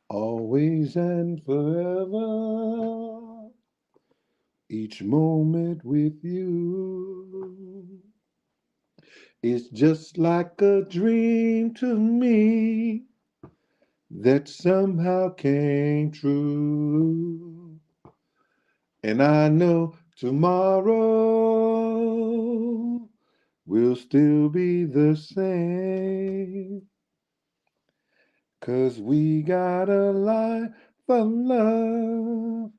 always and forever, each moment with you is just like a dream to me that somehow came true. And I know tomorrow will still be the same. 'Cause we got a life of love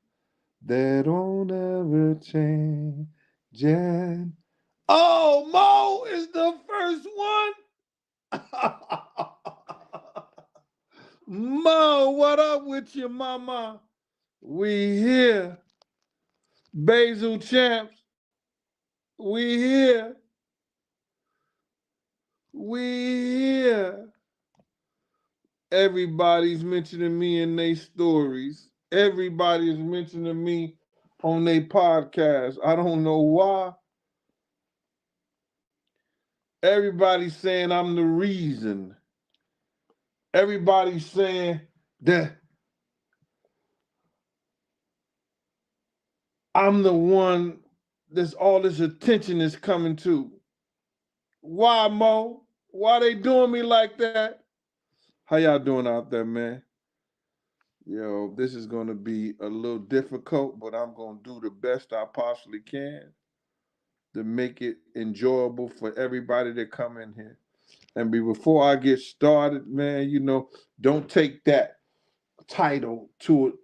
that don't ever change. And oh, Mo is the first one. Mo, what up with you, mama? We here. Basil Champs, we here. We here. Everybody's mentioning me in their stories. Everybody is mentioning me on their podcast. I don't know why. Everybody's saying I'm the reason. Everybody's saying that I'm the one that's all this attention is coming to. Why, Mo? Why they doing me like that? How y'all doing out there, man? Yo, this is gonna be a little difficult, but I'm gonna do the best I possibly can to make it enjoyable for everybody that come in here. And before I get started, man, don't take that title to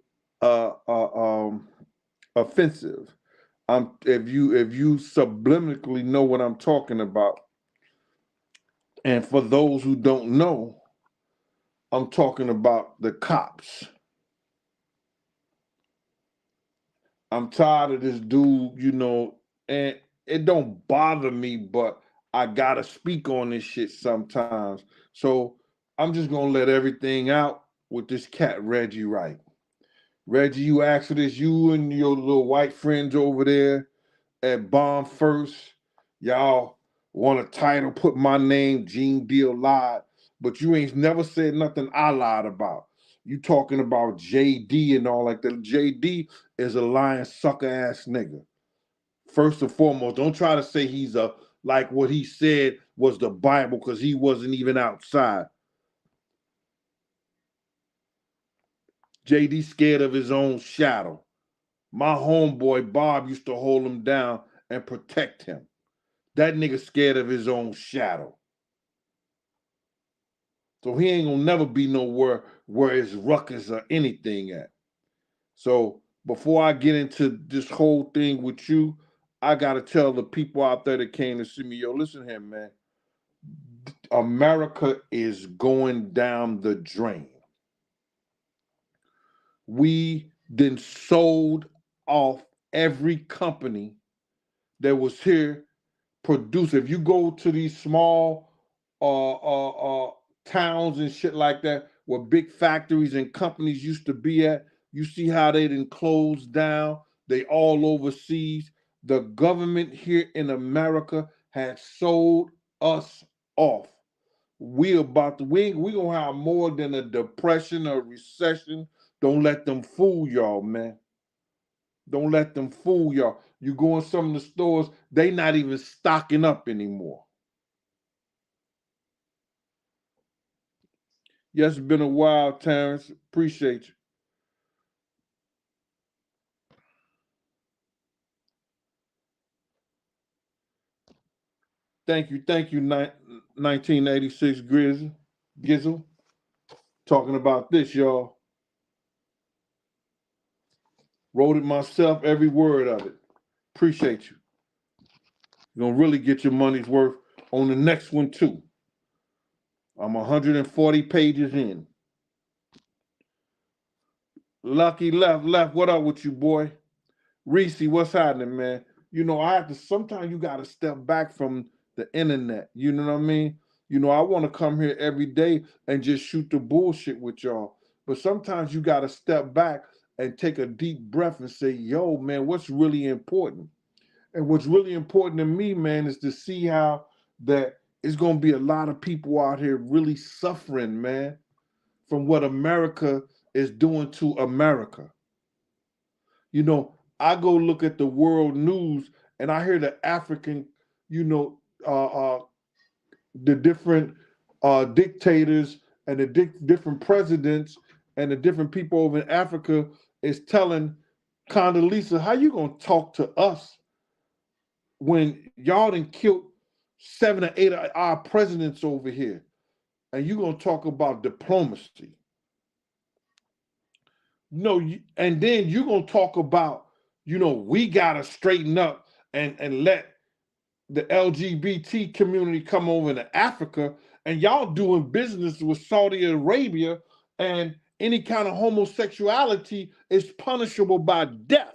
offensive. If you subliminally know what I'm talking about, and for those who don't know, I'm talking about the cops. I'm tired of this dude, and it don't bother me, but I gotta speak on this shit sometimes. So I'm just gonna let everything out with this cat Reggie right. Reggie, you asked for this, you and your little white friends over there at Bomb First. Y'all want a title, put my name, Gene Deal lied, but you ain't never said nothing I lied about. You talking about JD and all like that. JD is a lying sucker ass nigga. First and foremost, don't try to say he's a like what he said was the Bible because he wasn't even outside. JD scared of his own shadow. My homeboy Bob used to hold him down and protect him. That nigga scared of his own shadow. So he ain't gonna never be nowhere where his ruckus or anything at. So before I get into this whole thing with you, I gotta tell the people out there that came to see me, yo, listen here, man. America is going down the drain. We then sold off every company that was here produce. If you go to these small towns and shit like that, where big factories and companies used to be at, you see how they didn't close down. They all overseas. The government here in America had sold us off. We gonna have more than a depression or recession. Don't let them fool y'all, man. Don't let them fool y'all. You go in some of the stores, they not even stocking up anymore. Yes, it's been a while, Terrence. Appreciate you. Thank you, 1986 Gizzle. Talking about this, y'all. Wrote it myself, every word of it. Appreciate you. You're gonna really get your money's worth on the next one too. I'm 140 pages in. Lucky left. What up with you, boy? Reese, what's happening, man? I have to sometimes you gotta step back from the internet. You know what I mean? I want to come here every day and just shoot the bullshit with y'all. But sometimes you gotta step back and take a deep breath and say, yo, man, what's really important? And what's really important to me, man, is to see how that it's gonna be a lot of people out here really suffering, man, from what America is doing to America. You know, I go look at the world news and I hear the African, you know, the different dictators and the different presidents and the different people over in Africa is telling Condoleezza, how you gonna talk to us when y'all done killed 7 or 8 of our presidents over here, and you gonna talk about diplomacy? No, and then you gonna talk about, you know, we gotta straighten up and let the LGBT community come over to Africa, and y'all doing business with Saudi Arabia, and any kind of homosexuality is punishable by death.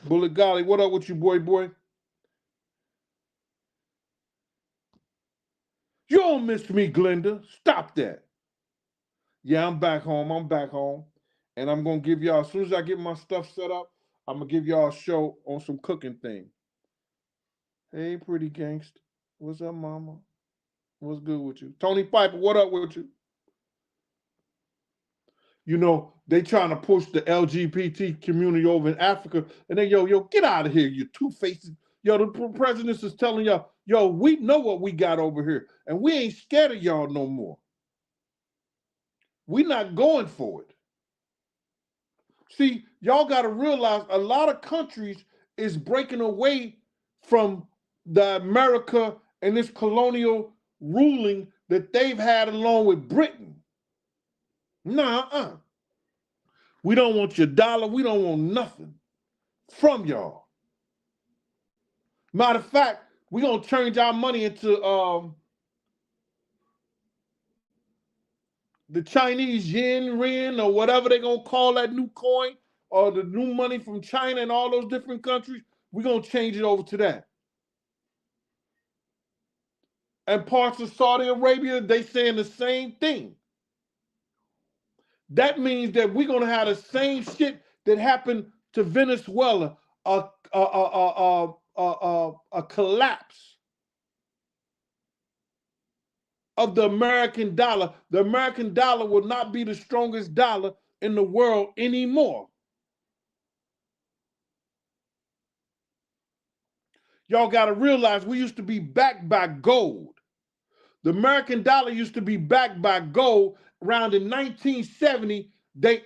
Bullet Golly, what up with you, boy? You don't miss me, Glenda. Stop that. Yeah, I'm back home. And I'm gonna give y'all, as soon as I get my stuff set up, I'm gonna give y'all a show on some cooking thing. Hey, pretty gangster. What's up, mama? What's good with you? Tony Piper, what up with you? You know, they trying to push the LGBT community over in Africa, and then yo, get out of here, you two-faced. Yo, the president is telling y'all, yo, we know what we got over here, and we ain't scared of y'all no more. We not going for it. See, y'all got to realize a lot of countries is breaking away from the America and this colonial ruling that they've had along with Britain. Nah, we don't want your dollar. We don't want nothing from y'all. Matter of fact, we're going to change our money into the Chinese yen, ren, or whatever they're going to call that new coin, or the new money from China and all those different countries. We're going to change it over to that. And parts of Saudi Arabia, they saying the same thing. That means that we're going to have the same shit that happened to Venezuela, a collapse of the American dollar. The American dollar will not be the strongest dollar in the world anymore. Y'all got to realize we used to be backed by gold. The American dollar used to be backed by gold. Around in 1970, they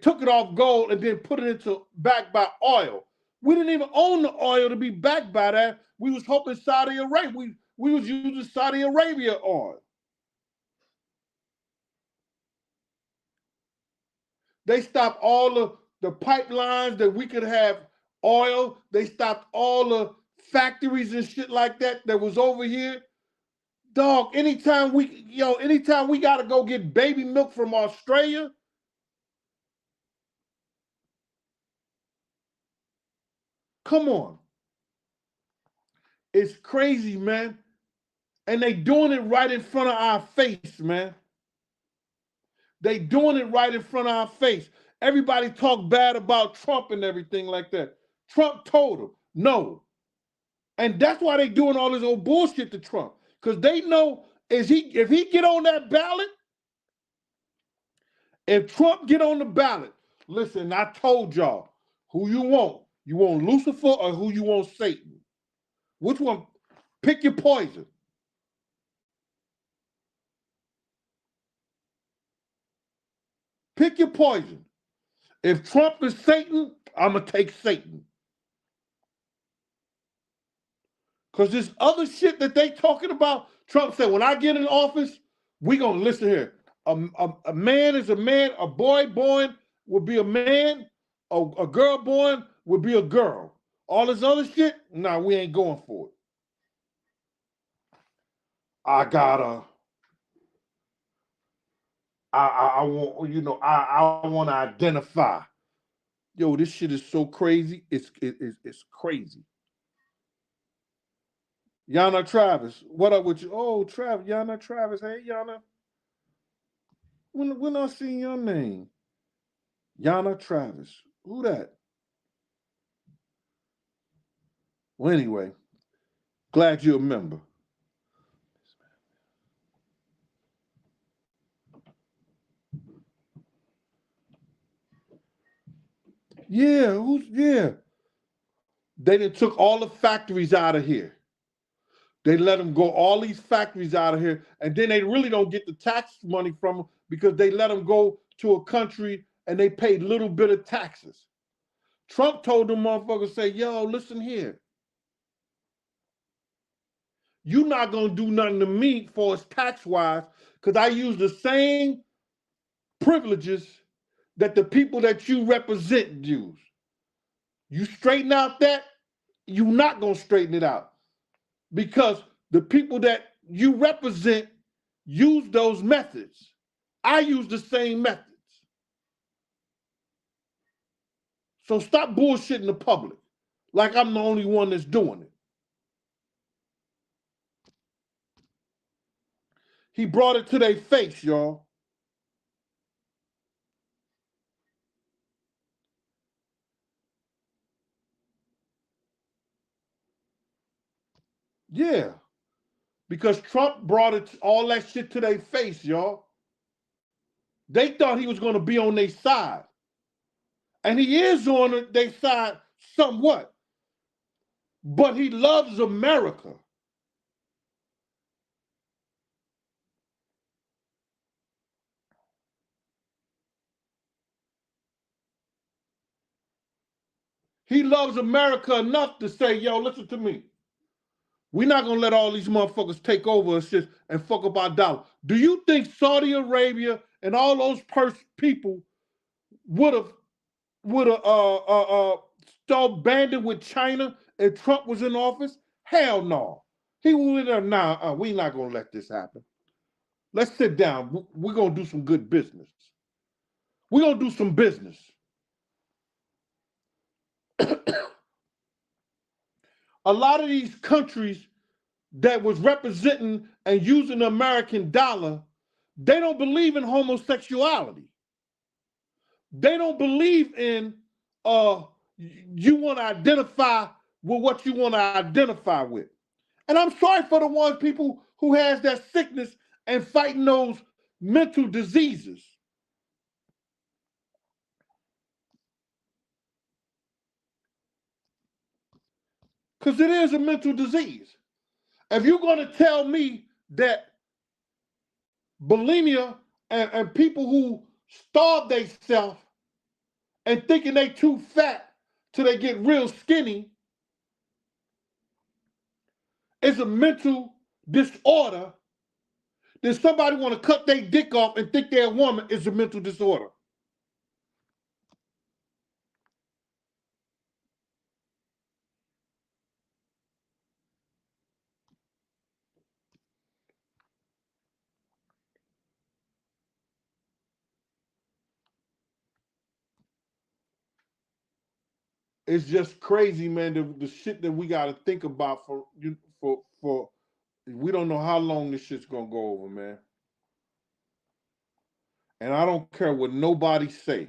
took it off gold and then put it into backed by oil. We didn't even own the oil to be backed by that. We was hoping Saudi Arabia. We was using Saudi Arabia oil. They stopped all the pipelines that we could have oil. They stopped all the factories and shit like that was over here. Dog, anytime we gotta go get baby milk from Australia, come on. It's crazy, man. And they doing it right in front of our face, man. They doing it right in front of our face. Everybody talk bad about Trump and everything like that. Trump told them, no. And that's why they doing all this old bullshit to Trump. Because they know if he get on that ballot, if Trump get on the ballot, listen, I told y'all who you want. You want Lucifer or who you want Satan? Which one? Pick your poison. Pick your poison. If Trump is Satan, I'm going to take Satan. Because this other shit that they talking about, Trump said, when I get in office, we going to listen here. A man is a man, a boy born will be a man, a girl born will be a girl. All this other shit, nah, we ain't going for it. I want, I want to identify. Yo, this shit is so crazy. It's crazy. Yana Travis, what up with you? Oh, Travis, Yana Travis. Hey, Yana. When I seen your name? Yana Travis. Who that? Well, anyway, glad you're a member. Yeah, yeah. They done took all the factories out of here. They let them go, all these factories out of here, and then they really don't get the tax money from them because they let them go to a country and they pay little bit of taxes. Trump told them motherfuckers, say, yo, listen here. You're not going to do nothing to me for us tax-wise because I use the same privileges that the people that you represent use. You straighten out that, you're not going to straighten it out because the people that you represent use those methods. I use the same methods. So stop bullshitting the public like I'm the only one that's doing it. He brought it to their face, y'all. Yeah, because Trump brought it all that shit to their face, y'all. They thought he was going to be on their side. And he is on their side somewhat. But he loves America. He loves America enough to say, yo, listen to me. We're not going to let all these motherfuckers take over us and fuck up our dollar. Do you think Saudi Arabia and all those people would have started banding with China if Trump was in office? Hell no. He would have, nah, we're not going to let this happen. Let's sit down. We're going to do some good business. We're going to do some business. A lot of these countries that was representing and using the American dollar, they don't believe in homosexuality. They don't believe in you want to identify with what you want to identify with. And I'm sorry for the ones people who has that sickness and fighting those mental diseases. Because it is a mental disease. If you're going to tell me that bulimia and people who starve themselves and thinking they too fat till they get real skinny is a mental disorder, then somebody want to cut their dick off and think they're a woman is a mental disorder. It's just crazy, man. The shit that we got to think about for we don't know how long this shit's gonna go over, man. And I don't care what nobody say.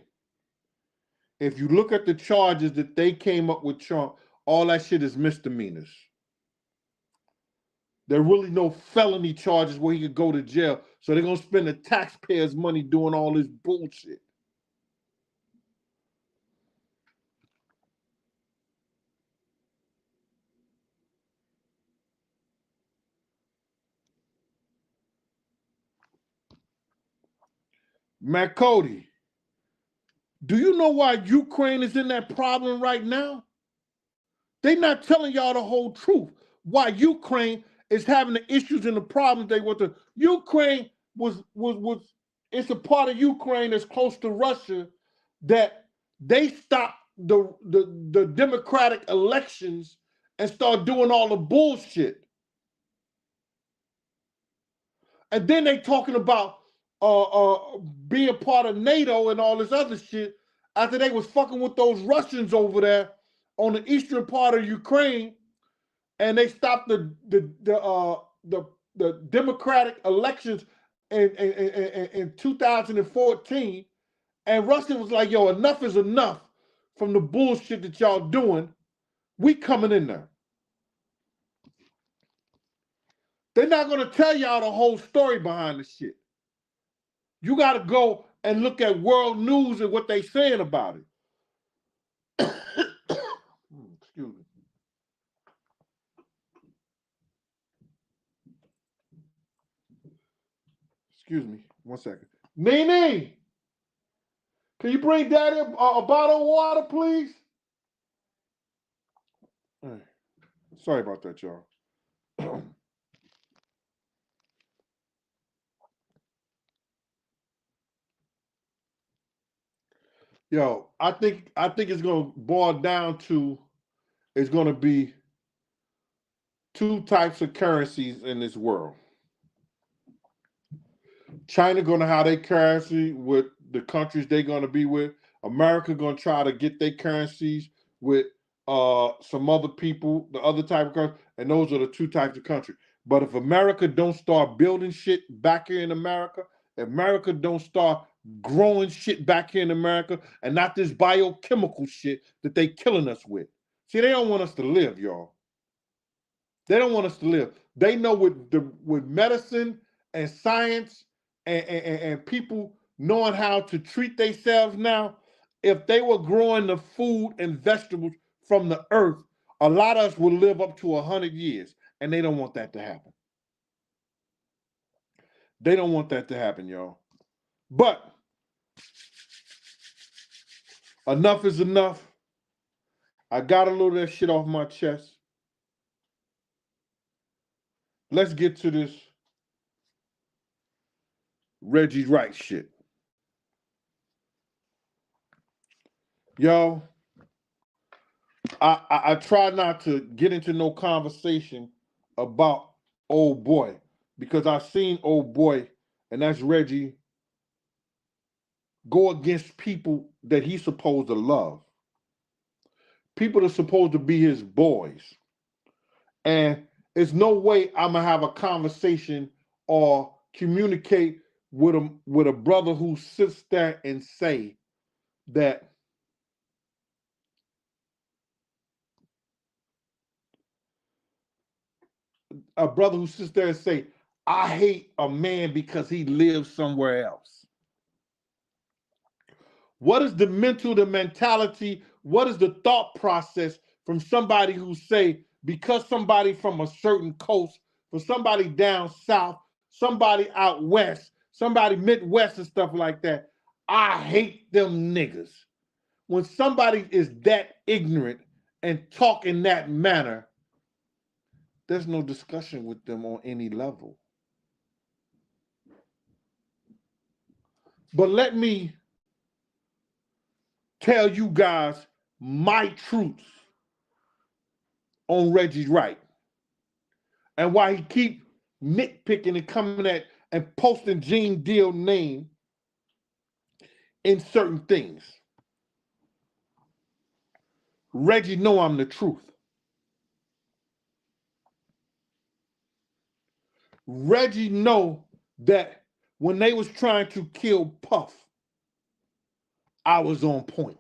If you look at the charges that they came up with Trump, all that shit is misdemeanors. There are really no felony charges where he could go to jail. So they're gonna spend the taxpayers' money doing all this bullshit. Matt Cody, do you know why Ukraine is in that problem right now? They're not telling y'all the whole truth. Why Ukraine is having the issues and the problems they want to. Ukraine was it's a part of Ukraine that's close to Russia that they stopped the democratic elections and start doing all the bullshit. And then they talking about being part of NATO and all this other shit after they was fucking with those Russians over there on the eastern part of Ukraine, and they stopped the democratic elections in 2014. And Russia was like, "Yo, enough is enough from the bullshit that y'all doing. We coming in there." They're not gonna tell y'all the whole story behind the shit. You got to go and look at world news and what they saying about it. Excuse me, 1 second. Nene, can you bring Daddy a bottle of water, please? Right. Sorry about that, y'all. Yo, I think it's gonna boil down to it's gonna be two types of currencies in this world. China gonna have their currency with the countries they're gonna be with. America gonna try to get their currencies with some other people, the other type of country, and those are the two types of country. But if America don't start building shit back here in America, if America don't start growing shit back here in America, and not this biochemical shit that they killing us with. See, they don't want us to live, y'all. They don't want us to live. They know with medicine and science and people knowing how to treat themselves now, if they were growing the food and vegetables from the earth, a lot of us would live up to 100 years, and they don't want that to happen. They don't want that to happen, y'all. But enough is enough. I got a little of that shit off my chest. Let's get to this Reggie Wright shit. Yo, I try not to get into no conversation about old boy because I've seen old boy, and that's Reggie, go against people that he's supposed to love. People that are supposed to be his boys. And there's no way I'm gonna have a conversation or communicate with a brother who sits there and say that a brother who sits there and say, I hate a man because he lives somewhere else. What is the mental, the mentality, what is the thought process from somebody who say, because somebody from a certain coast, for somebody down south, somebody out west, somebody Midwest and stuff like that, I hate them niggas. When somebody is that ignorant and talk in that manner, there's no discussion with them on any level. But let me tell you guys my truths on Reggie Wright and why he keep nitpicking and coming at and posting Gene Deal name in certain things. Reggie know I'm the truth. Reggie know that when they was trying to kill Puff, I was on point.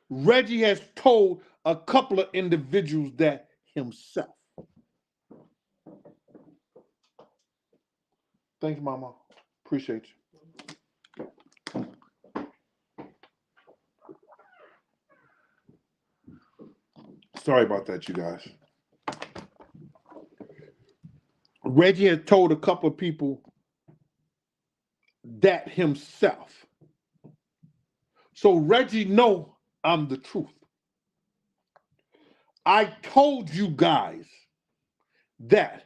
Reggie has told a couple of individuals that himself. Thanks, Mama. Appreciate you. Sorry about that, you guys. Reggie has told a couple of people that himself. So Reggie know I'm the truth. I told you guys that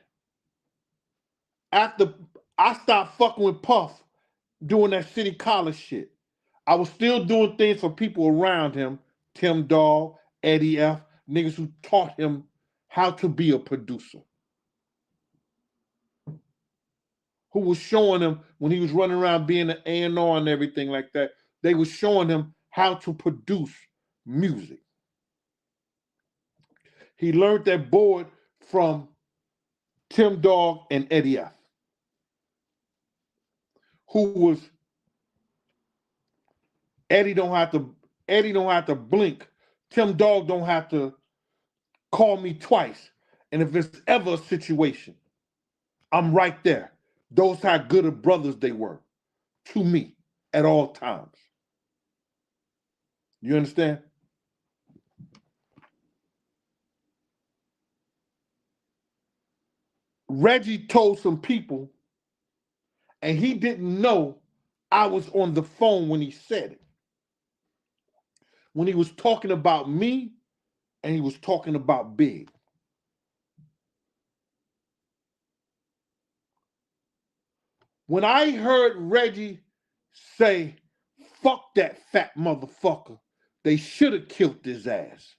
after I stopped fucking with Puff doing that city college shit, I was still doing things for people around him, Tim Dog, Eddie F, niggas who taught him how to be a producer. Who was showing him when he was running around being an A&R and everything like that, they was showing him how to produce music. He learned that board from Tim Dog and Eddie F, who was Eddie don't have to blink. Tim Dog don't have to call me twice. And if it's ever a situation, I'm right there. Those how good of brothers they were to me at all times. You understand? Reggie told some people, and he didn't know I was on the phone when he said it. When he was talking about me and he was talking about Big. When I heard Reggie say, fuck that fat motherfucker, they should have killed his ass,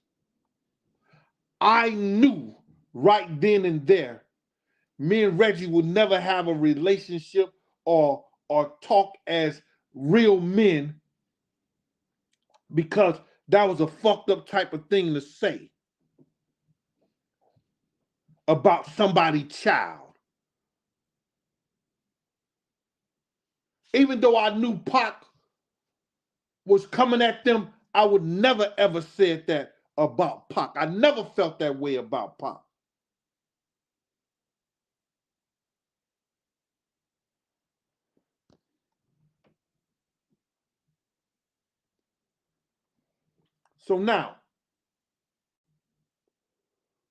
I knew right then and there, me and Reggie would never have a relationship or talk as real men, because that was a fucked up type of thing to say about somebody's child. Even though I knew Pac was coming at them, I would never ever said that about Pac. I never felt that way about Pac. So now,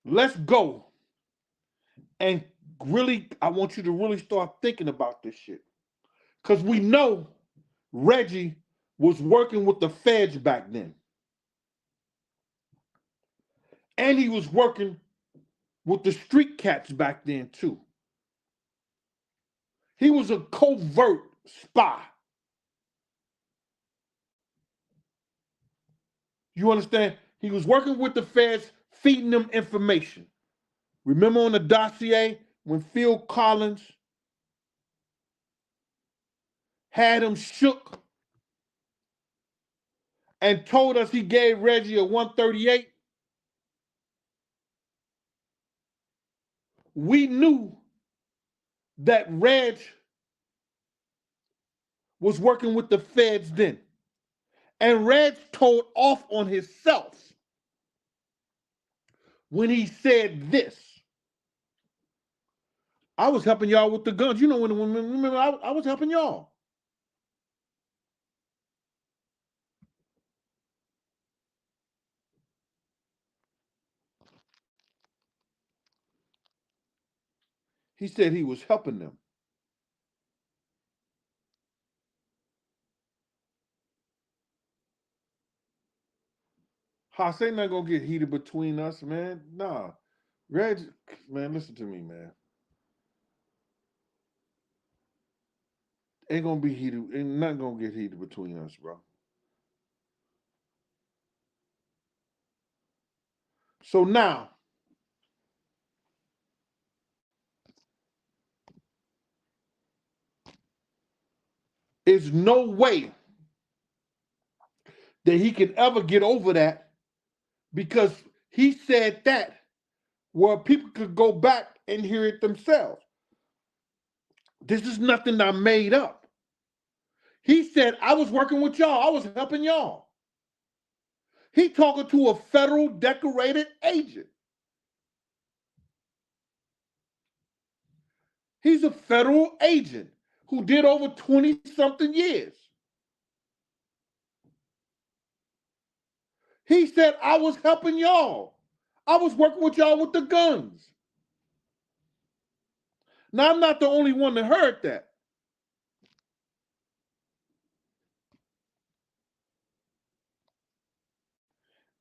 let's go and really, I want you to really start thinking about this shit. Because we know Reggie was working with the feds back then. And he was working with the street cats back then too. He was a covert spy. You understand? He was working with the feds, feeding them information. Remember on the dossier when Phil Collins had him shook and told us he gave Reggie a 138? We knew that Reg was working with the feds then. And Reg told off on himself when he said this. I was helping y'all with the guns. You know, remember I was helping y'all. He said he was helping them. Haas ain't not gonna get heated between us, man. Nah. Reg, man, listen to me, man. Ain't gonna be heated, ain't not gonna get heated between us, bro. So now, there's no way that he can ever get over that, because he said that where people could go back and hear it themselves. This is nothing I made up. He said, I was working with y'all. I was helping y'all. He talking to a federal decorated agent. He's a federal agent who did over 20-something years. He said, I was helping y'all. I was working with y'all with the guns. Now, I'm not the only one that heard that.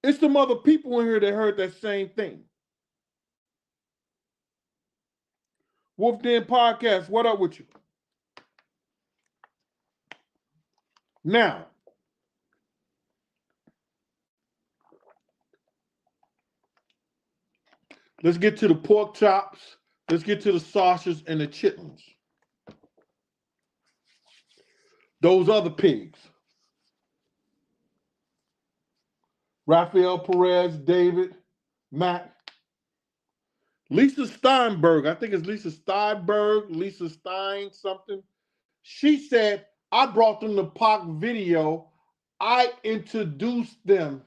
It's some other people in here that heard that same thing. Wolf Den Podcast, what up with you? Now, let's get to the pork chops. Let's get to the sausages and the chitlins. Those other pigs. Rafael Perez, David, Matt. Lisa Steinberg, I think it's Lisa Steinberg, Lisa Stein something. She said, I brought them the Pac video. I introduced them.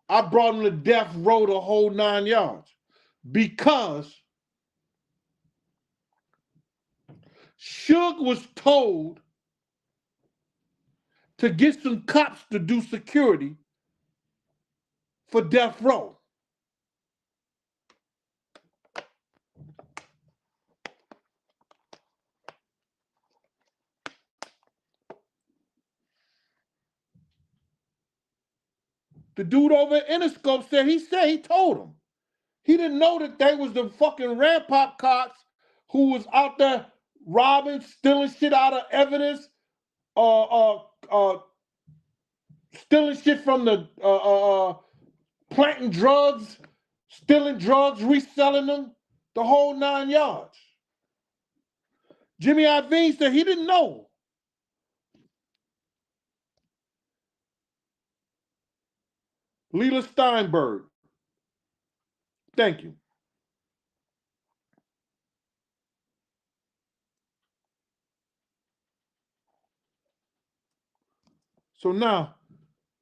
I brought them to death row the whole 9 yards because Suge was told to get some cops to do security for death row. The dude over at Interscope said he told him. He didn't know that they was the fucking Rampart cops who was out there robbing, stealing shit out of evidence, stealing shit from the planting drugs, stealing drugs, reselling them, the whole 9 yards. Jimmy Iovine said he didn't know. Leela Steinberg. Thank you. So now,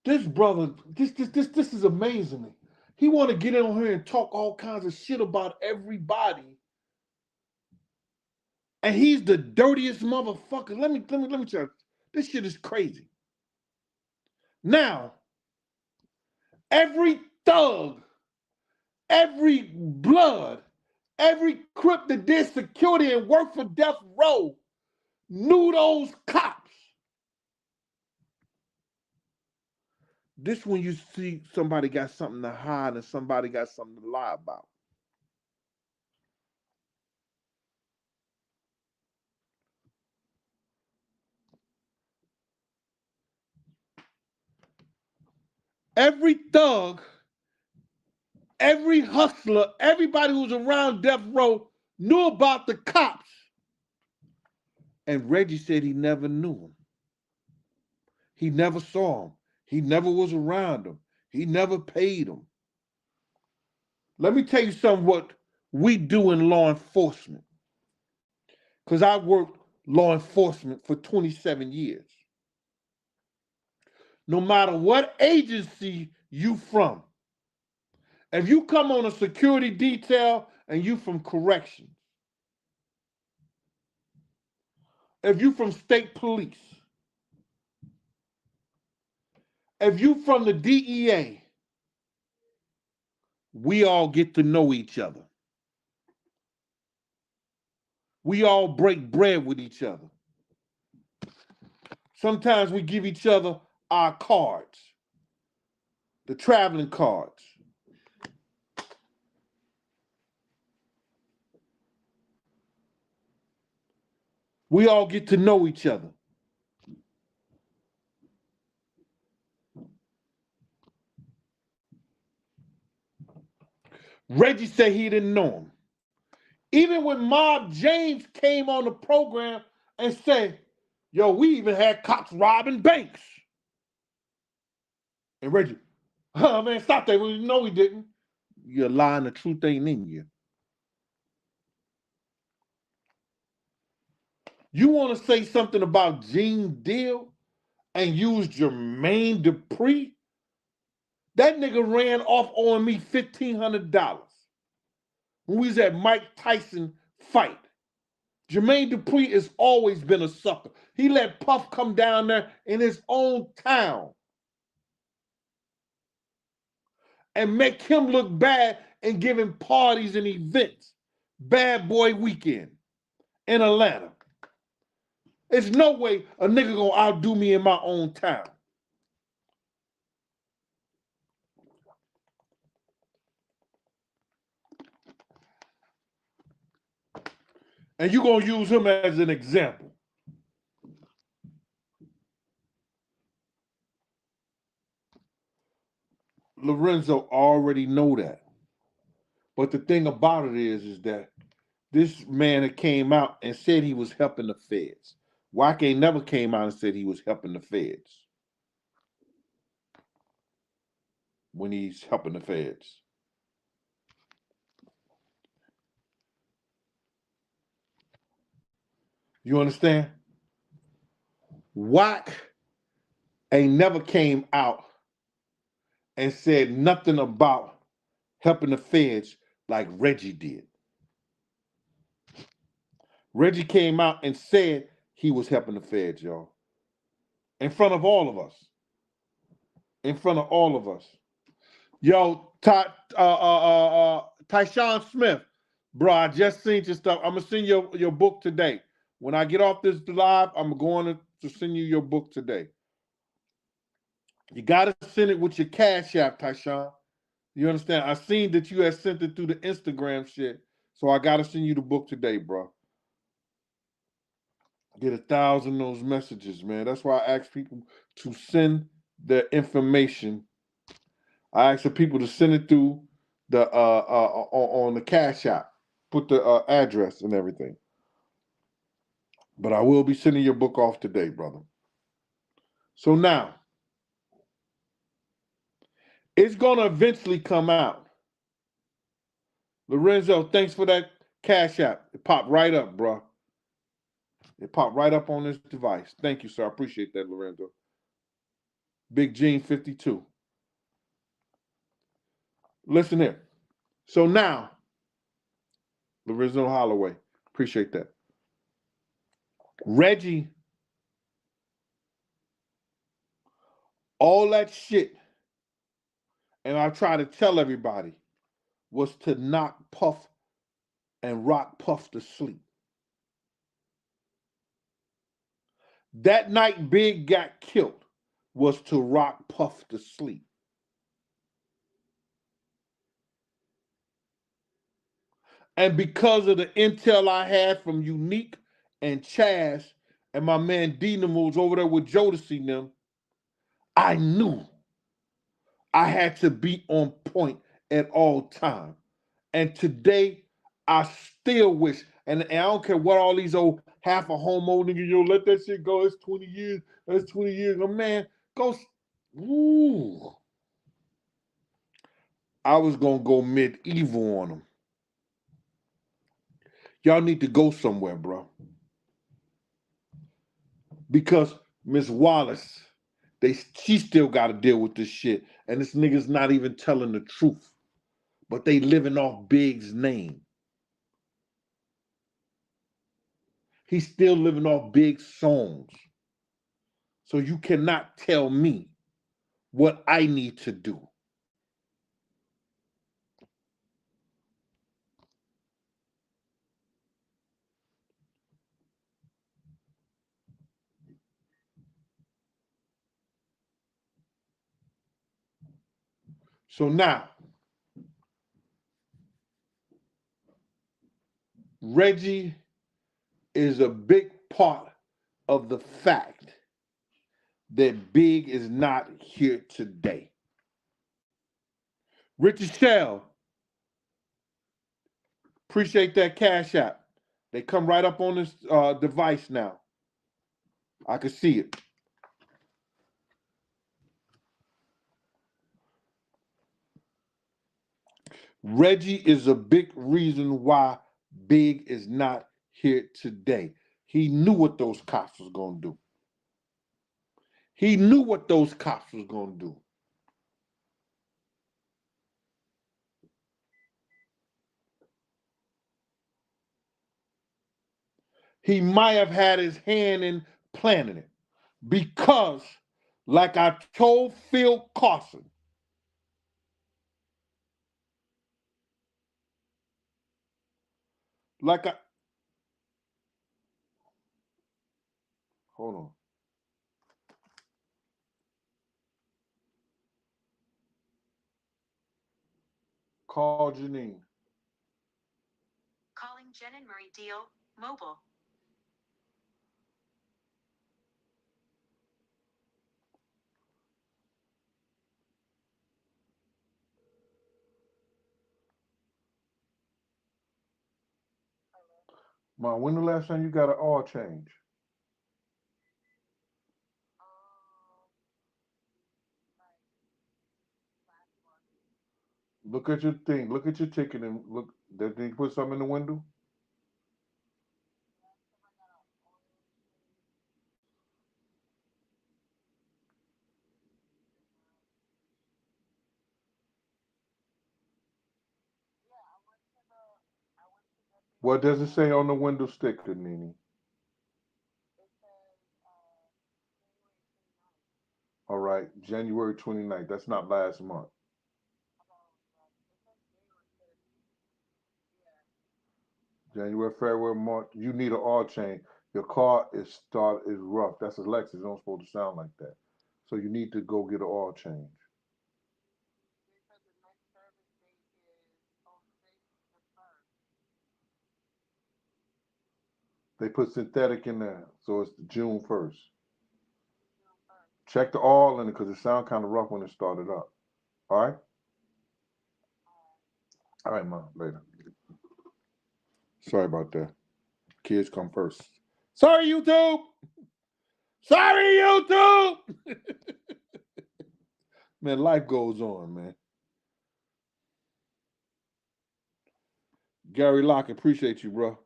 this brother, this is amazing me. He want to get in here and talk all kinds of shit about everybody. And he's the dirtiest motherfucker. Let me tell you, this shit is crazy. Now, every thug, every blood, every Crip that did security and worked for death row knew those cops. This when you see somebody got something to hide and somebody got something to lie about. Every thug, every hustler, everybody who was around death row knew about the cops. And Reggie said he never knew them. He never saw them. He never was around them. He never paid them. Let me tell you something what we do in law enforcement. Because I worked law enforcement for 27 years. No matter what agency you from, if you come on a security detail and you from corrections, if you from state police, if you from the DEA, we all get to know each other. We all break bread with each other. Sometimes we give each other our cards, the traveling cards. We all get to know each other. Reggie said he didn't know him. Even when Mob James came on the program and said, yo, we even had cops robbing banks. And Reggie, oh man, stop that. Well, no, we didn't. You're lying, the truth ain't in you. You want to say something about Gene Deal and use Jermaine Dupri? That nigga ran off on me $1,500 when we was at Mike Tyson fight. Jermaine Dupri has always been a sucker. He let Puff come down there in his own town and make him look bad and giving parties and events. Bad Boy Weekend in Atlanta. There's no way a nigga gonna outdo me in my own town. And you're gonna use him as an example. Lorenzo already know that. But the thing about it is that this man that came out and said he was helping the feds. Wake never came out and said he was helping the feds when he's helping the feds. You understand? Wack ain't never came out and said nothing about helping the feds like Reggie did. Reggie came out and said he was helping the feds, y'all. In front of all of us. In front of all of us. Yo, Tyshawn Smith, bro, I just seen your stuff. I'm gonna send your book today. When I get off this live, I'm going to send you your book today. You gotta send it with your Cash App, Tyshawn. You understand? I seen that you had sent it through the Instagram shit, so I gotta send you the book today, bro. Get 1,000 of those messages, man. That's why I ask people to send their information. I ask the people to send it through the on the Cash App. Put the address and everything. But I will be sending your book off today, brother. So now it's gonna eventually come out. Lorenzo, thanks for that Cash App. It popped right up, bro. It popped right up on this device. Thank you, sir. I appreciate that, Lorenzo. Big Gene 52. Listen here. So now, Lorenzo Holloway, appreciate that. Reggie, all that shit, and I try to tell everybody, was to knock Puff and rock Puff to sleep. That night Big got killed was to rock Puff to sleep. And because of the intel I had from Unique and Chaz and my man Dina was over there with Jodeci and them, I knew I had to be on point at all times. And today, I still wish, and I don't care what all these old half a homo niggas, yo, let that shit go. It's 20 years. That's 20 years. Oh, man, go. Ooh. I was going to go medieval on them. Y'all need to go somewhere, bro. Because Miss Wallace, she still got to deal with this shit. And this nigga's not even telling the truth. But they living off Big's name. He's still living off Big's songs. So you cannot tell me what I need to do. So now, Reggie is a big part of the fact that Big is not here today. Richard Shell, appreciate that Cash App. They come right up on this device now. I can see it. Reggie is a big reason why Big is not here today. He knew what those cops was going to do. He knew what those cops was going to do. He might have had his hand in planning it. Because, like I told Phil Carson, like I hold on. Call Janine. Calling Jen and Marie Deal, mobile. Ma, when the last time you got an oil change? Look at your thing. Look at your ticket and look. Did you put something in the window? What does it say on the window sticker, Nene? All right, January 29th. That's not last month. January, February, March. You need an oil change. Your car is rough. That's a Lexus. It don't supposed to sound like that. So you need to go get an oil change. They put synthetic in there, so it's June 1st. Check the oil in it because it sounds kind of rough when it started up. All right? All right, Mom. Later. Sorry about that. Kids come first. Sorry, YouTube. Sorry, YouTube. Man, life goes on, man. Gary Locke, appreciate you, bro.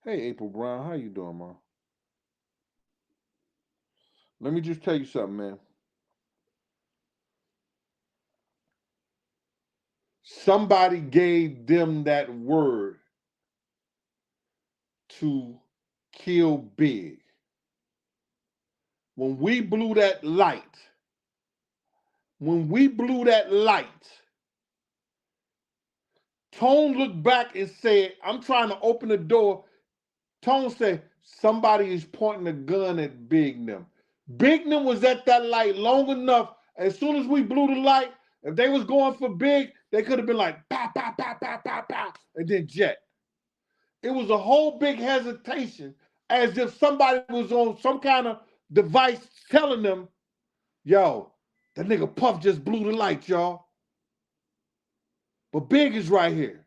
Hey, April Brown, how you doing, man? Let me just tell you something, man. Somebody gave them that word to kill Big. When we blew that light, Tone looked back and said, I'm trying to open the door. Tone said, somebody is pointing a gun at Big them. Big them was at that light long enough. As soon as we blew the light, if they was going for Big, they could have been like, pow, pow, pow, pow, pow, pow, and then jet. It was a whole big hesitation, as if somebody was on some kind of device telling them, yo, that nigga Puff just blew the light, y'all. But Big is right here.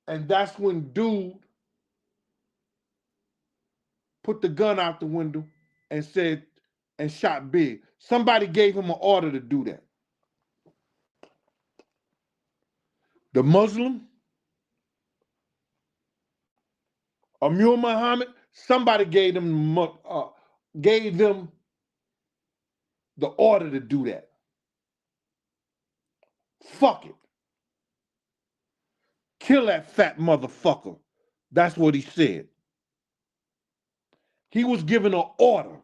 And that's when dude put the gun out the window and said, and shot Big. Somebody gave him an order to do that. The Muslim, Amir Muhammad, somebody gave them the order to do that. Fuck it. Kill that fat motherfucker. That's what he said. He was given an order.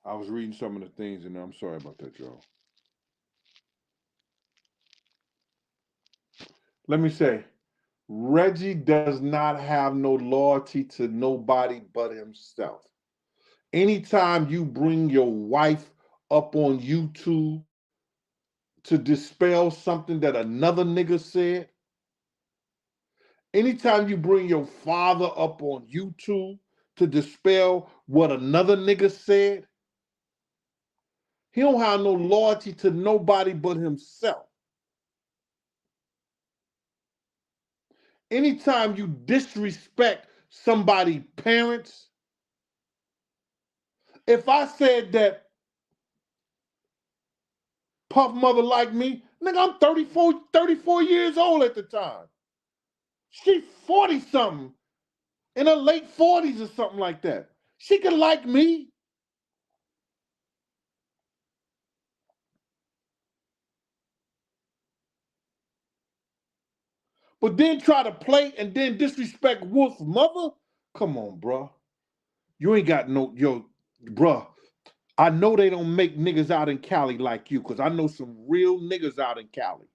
I was reading some of the things and I'm sorry about that, y'all. Let me say, Reggie does not have no loyalty to nobody but himself. Anytime you bring your wife up on YouTube to dispel something that another nigga said, anytime you bring your father up on YouTube to dispel what another nigga said, he don't have no loyalty to nobody but himself. Anytime you disrespect somebody's parents, if I said that Puff mother like me, nigga, I'm 34 years old at the time. She 40 something, in her late 40s or something like that. She could like me. But then try to play and then disrespect Wolf's mother? Come on, bro. You ain't got no, bruh. I know they don't make niggas out in Cali like you, because I know some real niggas out in Cali.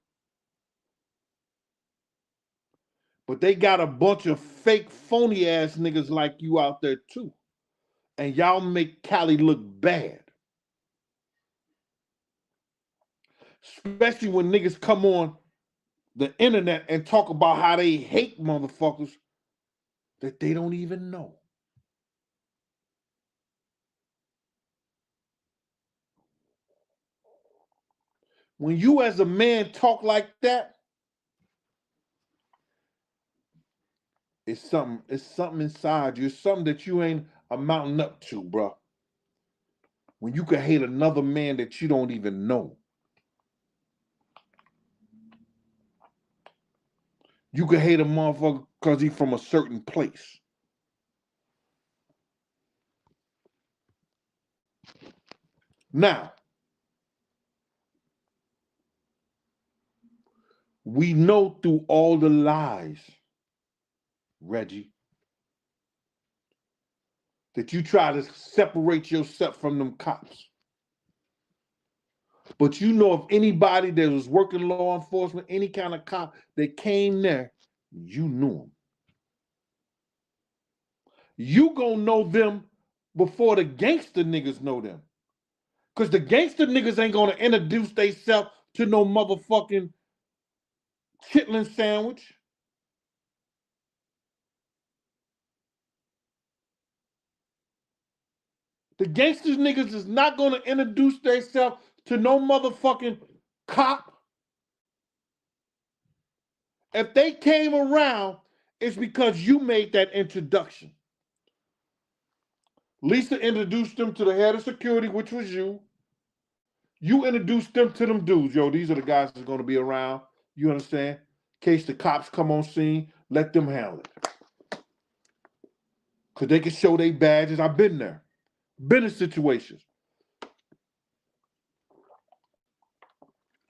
But they got a bunch of fake, phony ass niggas like you out there too. And y'all make Cali look bad. Especially when niggas come on the internet and talk about how they hate motherfuckers that they don't even know. When you as a man talk like that, it's something inside you. It's something that you ain't amounting up to, bro. When you can hate another man that you don't even know. You can hate a motherfucker because he's from a certain place. Now, we know through all the lies, Reggie, that you try to separate yourself from them cops. But you know, if anybody that was working law enforcement, any kind of cop that came there, you knew them. You gonna know them before the gangster niggas know them. Because the gangster niggas ain't gonna introduce themselves to no motherfucking chitlin sandwich. The gangsters niggas is not gonna introduce themselves to no motherfucking cop. If they came around, it's because you made that introduction. Lisa introduced them to the head of security, which was you. You introduced them to them dudes. Yo, these are the guys that's gonna be around. You understand? In case the cops come on scene, let them handle it. Because they can show their badges. I've been there. Been in situations.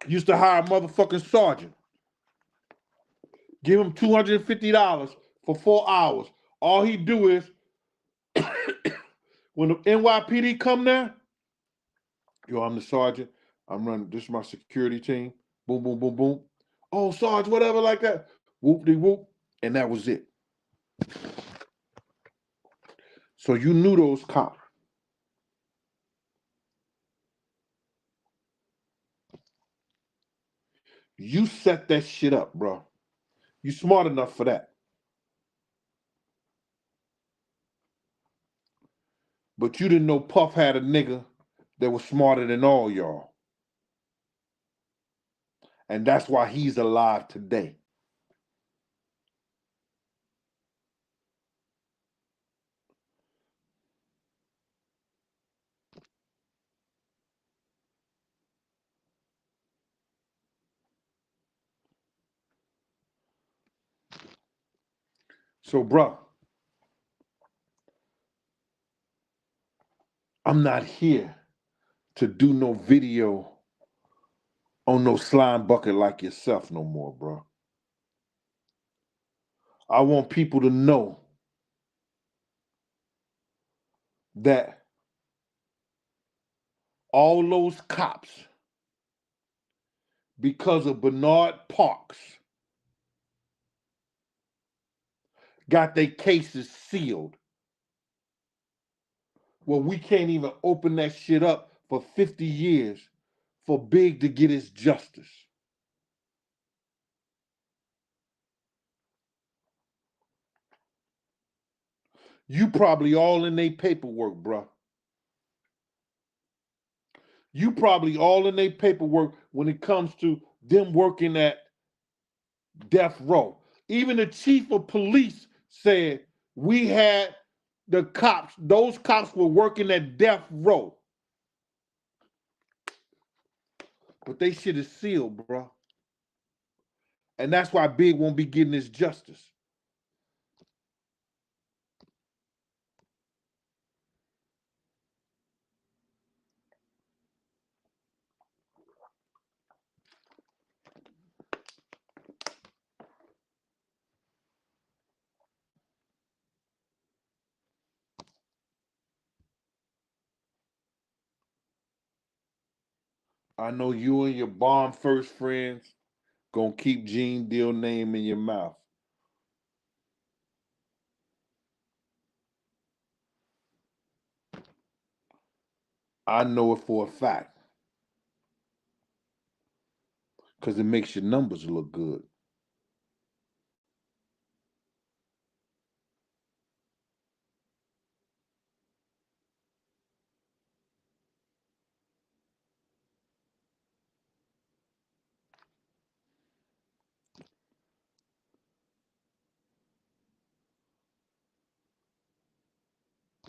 Used to hire a motherfucking sergeant. Give him $250 for 4 hours. All he do is, when the NYPD come there, yo, I'm the sergeant. I'm running, this is my security team. Boom, boom, boom, boom. Oh, Sarge, whatever like that. Whoop-de-whoop. And that was it. So you knew those cops. You set that shit up, bro. You smart enough for that. But you didn't know Puff had a nigga that was smarter than all y'all. And that's why he's alive today. So, bro, I'm not here to do no video on no slime bucket like yourself no more, bro. I want people to know that all those cops, because of Bernard Parks, got their cases sealed. Well, we can't even open that shit up for 50 years for Big to get his justice. You probably all in their paperwork, bro. You probably all in their paperwork when it comes to them working at death row. Even the chief of police said we had the cops, those cops were working at death row. But they shit is sealed, bro. And that's why Big won't be getting his justice. I know you and your bomb first friends gonna keep Gene Deal name in your mouth. I know it for a fact. Because it makes your numbers look good.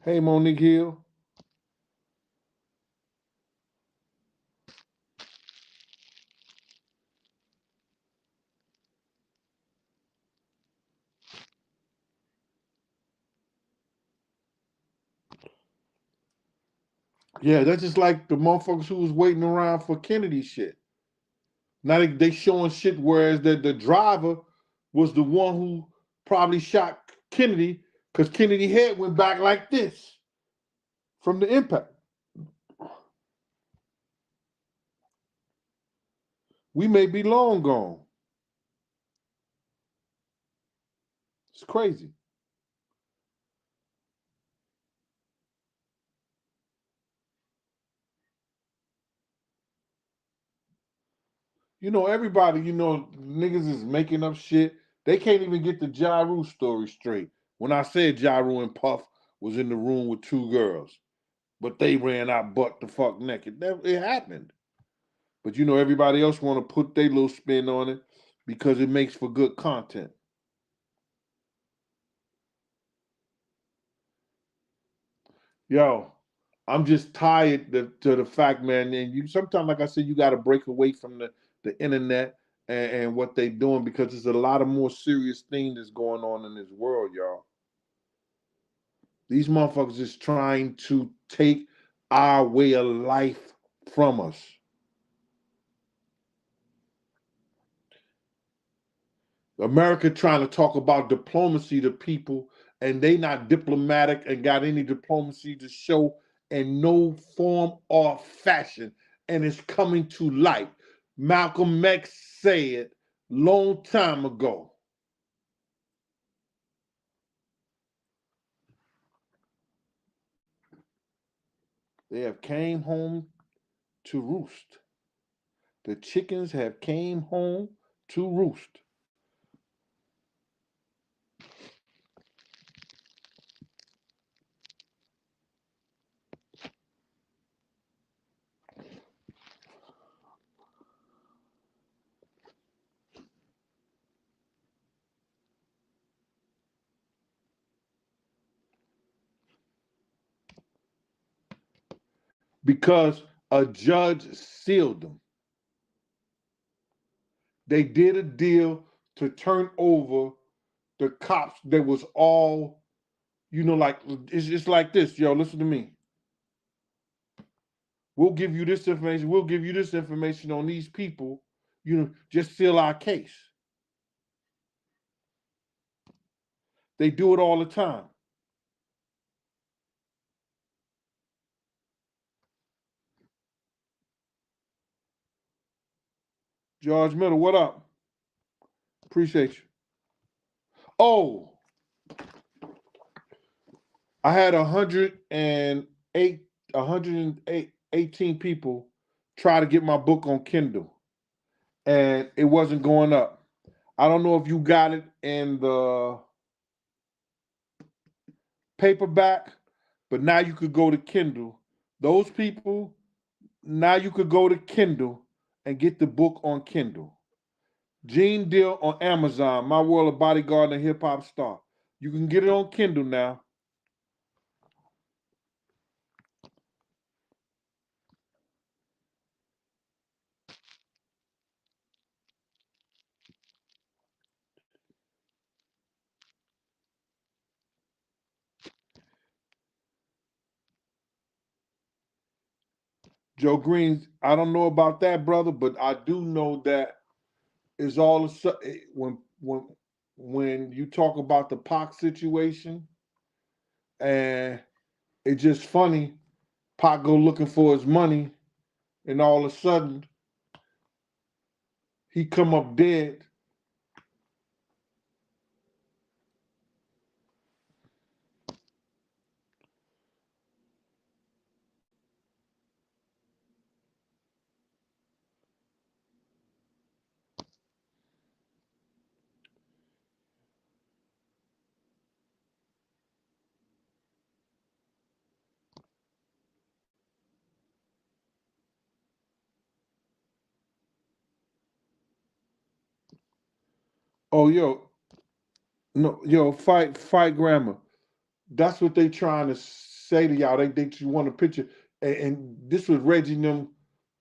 Hey, Monique Hill. Yeah, that's just like the motherfuckers who was waiting around for Kennedy shit. Now they showing shit, whereas the driver was the one who probably shot Kennedy because Kennedy head went back like this from the impact. We may be long gone. It's crazy. You know, everybody, niggas is making up shit. They can't even get the Ja Rule story straight. When I said Ja Rule and Puff was in the room with two girls, but they ran out butt the fuck naked. It happened. But everybody else want to put their little spin on it because it makes for good content. Yo, I'm just tired to the fact, man. And you sometimes, like I said, you got to break away from the internet and what they doing because there's a lot of more serious things that's going on in this world, y'all. These motherfuckers is trying to take our way of life from us. America trying to talk about diplomacy to people, and they not diplomatic and got any diplomacy to show in no form or fashion, and it's coming to light. Malcolm X said long time ago. They have came home to roost. The chickens have came home to roost. Because a judge sealed them. They did a deal to turn over the cops that was all, like it's like this, yo, listen to me. We'll give you this information, we'll give you this information on these people, just seal our case. They do it all the time. George Miller, what up? Appreciate you. Oh, I had 118 people try to get my book on Kindle, and it wasn't going up. I don't know if you got it in the paperback, but now you could go to Kindle. Those people, now you could go to Kindle and get the book on Kindle. Gene Deal on Amazon, My World of Bodyguard and Hip Hop Star. You can get it on Kindle now. Joe Green, I don't know about that, brother, but I do know that is all of a sudden when you talk about the Pac situation, and it's just funny. Pac go looking for his money, and all of a sudden he come up dead. Oh, yo, no, yo, fight grammar. That's what they trying to say to y'all. They just want a picture, and this was Reggie and them.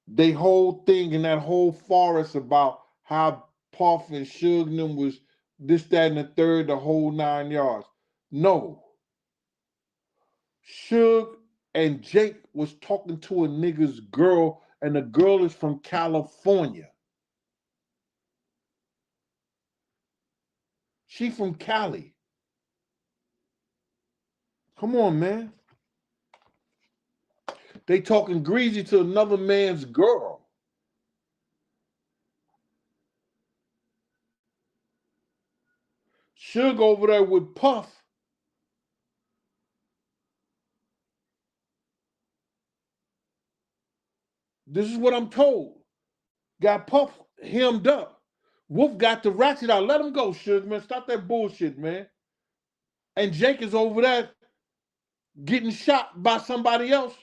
They whole thing in that whole forest about how Puff and Suge and them was this, that, and the third, the whole 9 yards. No, Suge and Jake was talking to a nigga's girl, and the girl is from California. She from Cali. Come on, man. They talking greasy to another man's girl. Suge over there with Puff. This is what I'm told. Got Puff hemmed up. Wolf got the ratchet out. Let him go, Suge, man. Stop that bullshit, man. And Jake is over there getting shot by somebody else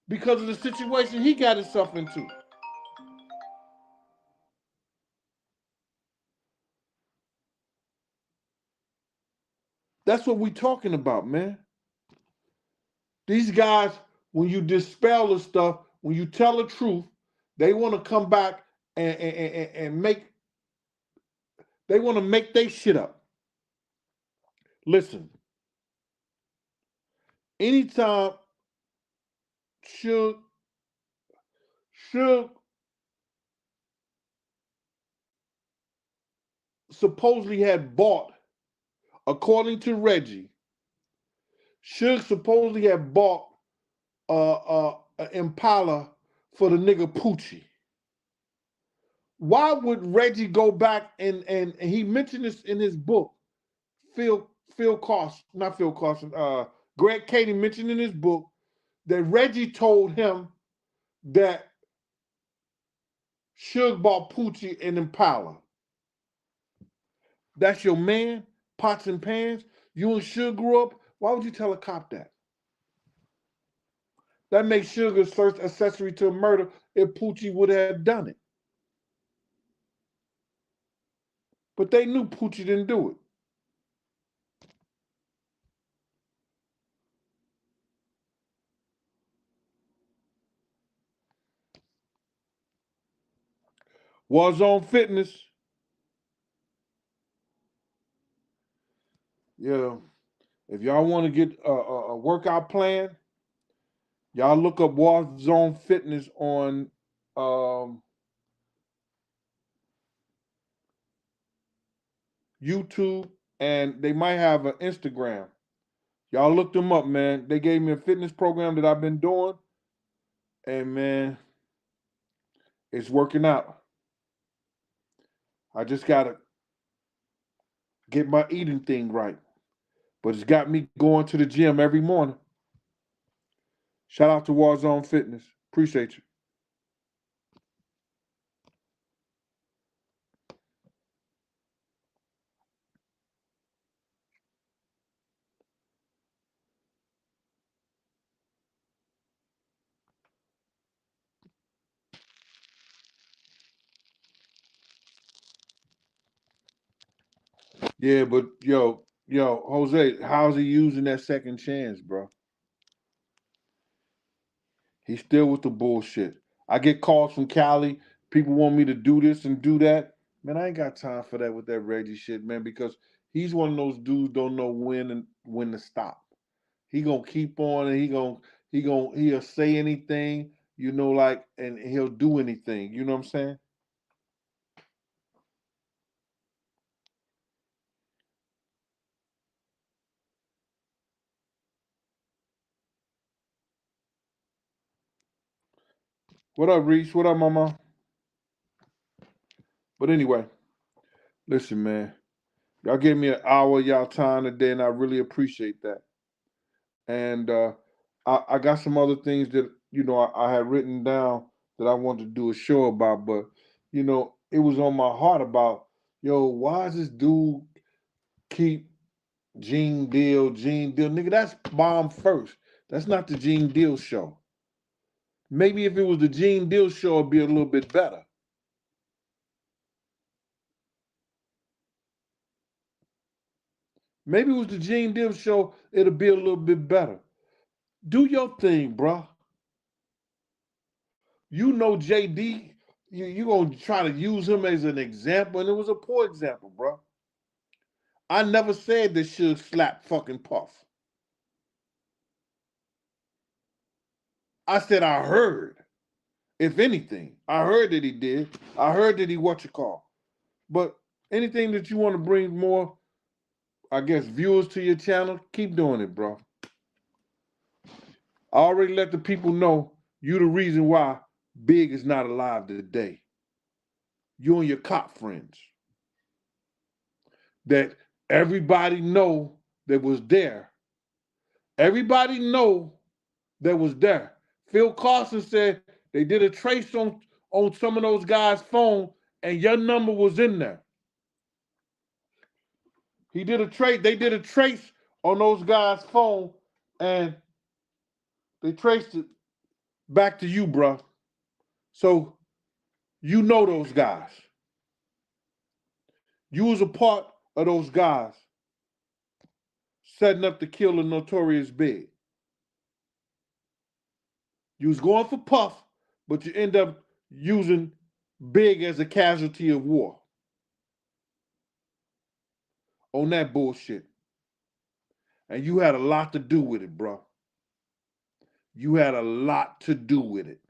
because of the situation he got himself into. That's what we talking about, man. These guys, when you dispel the stuff, when you tell the truth, they want to come back and make, they want to make their shit up. Listen, anytime Suge, Suge supposedly had bought, according to Reggie, Suge supposedly had bought an Impala for the nigga Poochie. Why would Reggie go back and he mentioned this in his book? Phil Carson, not Phil Carson, Greg Cady mentioned in his book that Reggie told him that Suge bought Poochie and Impala. That's your man, pots and pans. You and Suge grew up. Why would you tell a cop that? That makes Sugar's first accessory to a murder if Poochie would have done it. But they knew Poochie didn't do it. Warzone Fitness. Yeah. If y'all want to get a workout plan, y'all look up Warzone Fitness on YouTube, and they might have an Instagram. Y'all look them up, man. They gave me a fitness program that I've been doing, and man, it's working out. I just gotta get my eating thing right, but it's got me going to the gym every morning. Shout out to Warzone Fitness. Appreciate you. Yeah, but Jose, how's he using that second chance, bro? He's still with the bullshit. I get calls from Cali. People want me to do this and do that. Man, I ain't got time for that with that Reggie shit, man, because he's one of those dudes don't know when to stop. He gonna keep on and he'll say anything, like, and he'll do anything. You know what I'm saying? What up, Reese? What up, mama? But anyway, listen, man. Y'all gave me an hour of y'all time today, and I really appreciate that. And I got some other things that I had written down that I wanted to do a show about, but it was on my heart about, why does this dude keep Gene Deal, nigga? That's bomb first. That's not the Gene Deal show. Maybe if it was the Gene Deal show, it'd be a little bit better. Maybe it was the Gene Deal show, it'll be a little bit better. Do your thing, bruh. You know JD, you gonna try to use him as an example, and it was a poor example, bro. I never said that should slap fucking Puff. I said I heard. If anything, I heard that he did. I heard that he what you call. But anything that you want to bring more, I guess, viewers to your channel, keep doing it, bro. I already let the people know you the reason why Big is not alive today. You and your cop friends. That everybody know that was there. Everybody know that was there. Phil Carson said they did a trace on some of those guys' phone and your number was in there. He did a trace. They did a trace on those guys' phone, and they traced it back to you, bro. So you know those guys. You was a part of those guys setting up to kill the Notorious Big. You was going for Puff, but you end up using Big as a casualty of war. On that bullshit. And you had a lot to do with it, bro. You had a lot to do with it.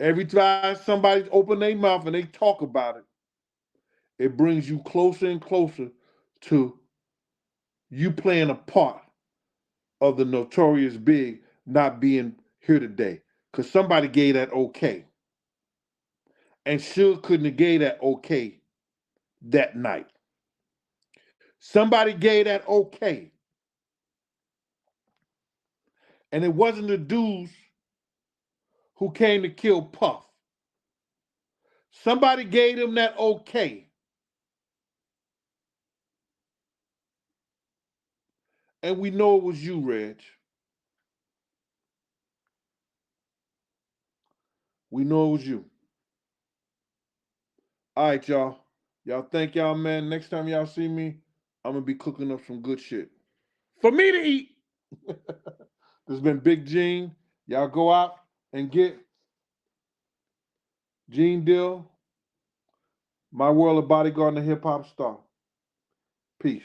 Every time somebody open their mouth and they talk about it, it brings you closer and closer to you playing a part of the Notorious Big not being here today. Because somebody gave that okay. And Suge couldn't have gave that okay that night. Somebody gave that okay. And it wasn't the dudes who came to kill Puff. Somebody gave them that okay. And we know it was you, Reg. We know it was you. All right, y'all. Y'all thank y'all, man. Next time y'all see me, I'm going to be cooking up some good shit for me to eat. This has been Big Gene. Y'all go out and get Gene Dill, My World of Bodyguard and a Hip Hop Star. Peace.